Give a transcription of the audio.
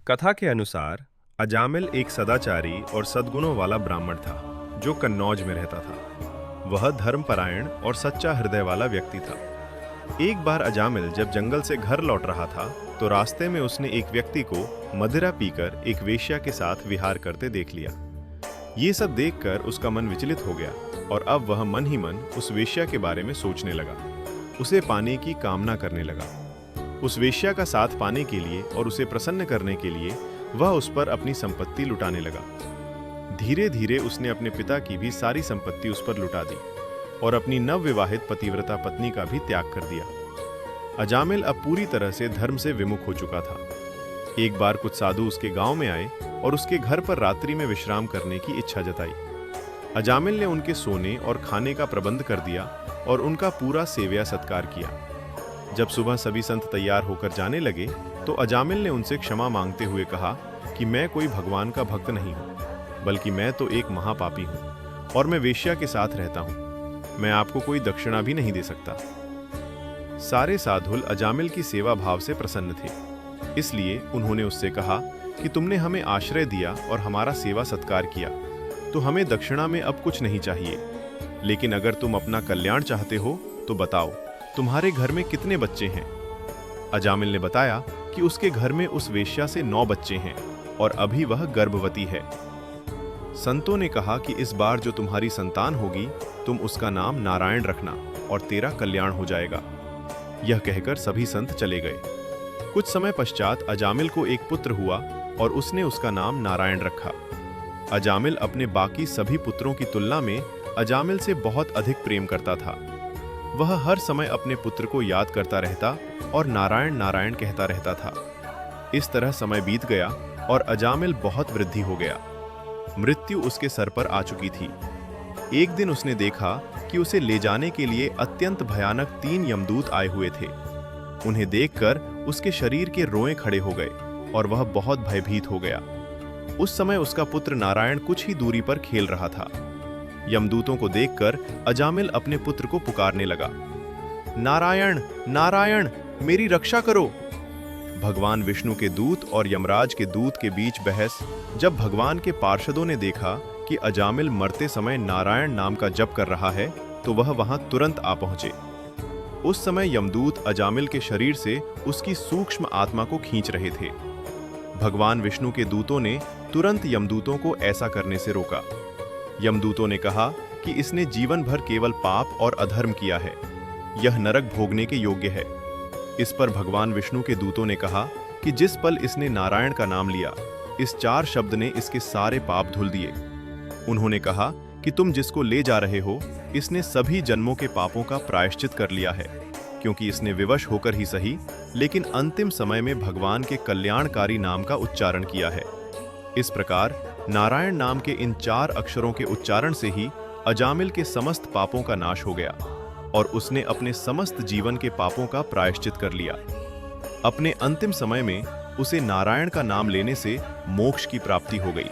कथा के अनुसार अजामिल एक सदाचारी और सद्गुणों वाला ब्राह्मण था जो कन्नौज में रहता था। वह धर्मपरायण और सच्चा हृदय वाला व्यक्ति था। एक बार अजामिल जब जंगल से घर लौट रहा था तो रास्ते में उसने एक व्यक्ति को मदिरा पीकर एक वेश्या के साथ विहार करते देख लिया। ये सब देखकर उसका मन विचलित हो गया और अब वह मन ही मन उस वेश्या के बारे में सोचने लगा। उसे पाने की कामना करने लगा। उस वेश्या का साथ पाने के लिए और उसे प्रसन्न करने के लिए वह उस पर अपनी संपत्ति लुटाने लगा। धीरे धीरे उसने अपने पिता की भी सारी संपत्ति उस पर लुटा दी और अपनी नवविवाहित पतिव्रता पत्नी का भी त्याग कर दिया। अजामिल अब पूरी तरह से धर्म से विमुख हो चुका था। एक बार कुछ साधु उसके गांव में आए और उसके घर पर रात्रि में विश्राम करने की इच्छा जताई। अजामिल ने उनके सोने और खाने का प्रबंध कर दिया और उनका पूरा सेव्या सत्कार किया। जब सुबह सभी संत तैयार होकर जाने लगे तो अजामिल ने उनसे क्षमा मांगते हुए कहा कि मैं कोई भगवान का भक्त नहीं हूँ, बल्कि मैं तो एक महापापी हूँ और मैं वेश्या के साथ रहता हूँ। मैं आपको कोई दक्षिणा भी नहीं दे सकता। सारे साधु अजामिल की सेवा भाव से प्रसन्न थे, इसलिए उन्होंने उससे कहा कि तुमने हमें आश्रय दिया और हमारा सेवा सत्कार किया, तो हमें दक्षिणा में अब कुछ नहीं चाहिए। लेकिन अगर तुम अपना कल्याण चाहते हो तो बताओ, तुम्हारे घर में कितने बच्चे हैं? अजामिल ने बताया कि उसके घर में उस वेश्या से 9 बच्चे हैं और अभी वह गर्भवती है। संतों ने कहा कि इस बार जो तुम्हारी संतान होगी तुम उसका नाम नारायण रखना और तेरा कल्याण हो जाएगा। यह कहकर सभी संत चले गए। कुछ समय पश्चात अजामिल को एक पुत्र हुआ और उसने उसका नाम नारायण रखा। अजामिल अपने बाकी सभी पुत्रों की तुलना में अजामिल से बहुत अधिक प्रेम करता था। वह हर समय अपने पुत्र को याद करता रहता और नारायण नारायण कहता रहता था। इस तरह समय बीत गया और अजामिल बहुत वृद्धि हो गया। मृत्यु उसके सर पर आ चुकी थी। एक दिन उसने देखा कि उसे ले जाने के लिए अत्यंत भयानक 3 यमदूत आए हुए थे। उन्हें देखकर उसके शरीर के रोएं खड़े हो गए और वह बहुत भयभीत हो गया। उस समय उसका पुत्र नारायण कुछ ही दूरी पर खेल रहा था। यमदूतों को देखकर अजामिल अपने पुत्र को पुकारने लगा, नारायण नारायण, मेरी रक्षा करो। भगवान विष्णु के दूत और यमराज के दूत के बीच बहस। जब भगवान के पार्षदों ने देखा कि अजामिल मरते समय नारायण नाम का जप कर रहा है तो वह वहां तुरंत आ पहुंचे। उस समय यमदूत अजामिल के शरीर से उसकी सूक्ष्म आत्मा को खींच रहे थे। भगवान विष्णु के दूतों ने तुरंत यमदूतों को ऐसा करने से रोका। यमदूतों ने कहा कि इसने जीवन भर केवल पाप और अधर्म किया है, यह नरक भोगने के योग्य है। इस पर भगवान विष्णु के दूतों ने कहा कि जिस पल इसने नारायण का नाम लिया, इस 4 शब्द ने इसके सारे पाप धुल दिए। उन्होंने कहा कि तुम जिसको ले जा रहे हो, इसने सभी जन्मों के पापों का प्रायश्चित कर लिया है, क्योंकि इसने विवश होकर ही सही, लेकिन अंतिम समय में भगवान के कल्याणकारी नाम का उच्चारण किया है। इस प्रकार नारायण नाम के इन 4 अक्षरों के उच्चारण से ही अजामिल के समस्त पापों का नाश हो गया और उसने अपने समस्त जीवन के पापों का प्रायश्चित कर लिया। अपने अंतिम समय में उसे नारायण का नाम लेने से मोक्ष की प्राप्ति हो गई।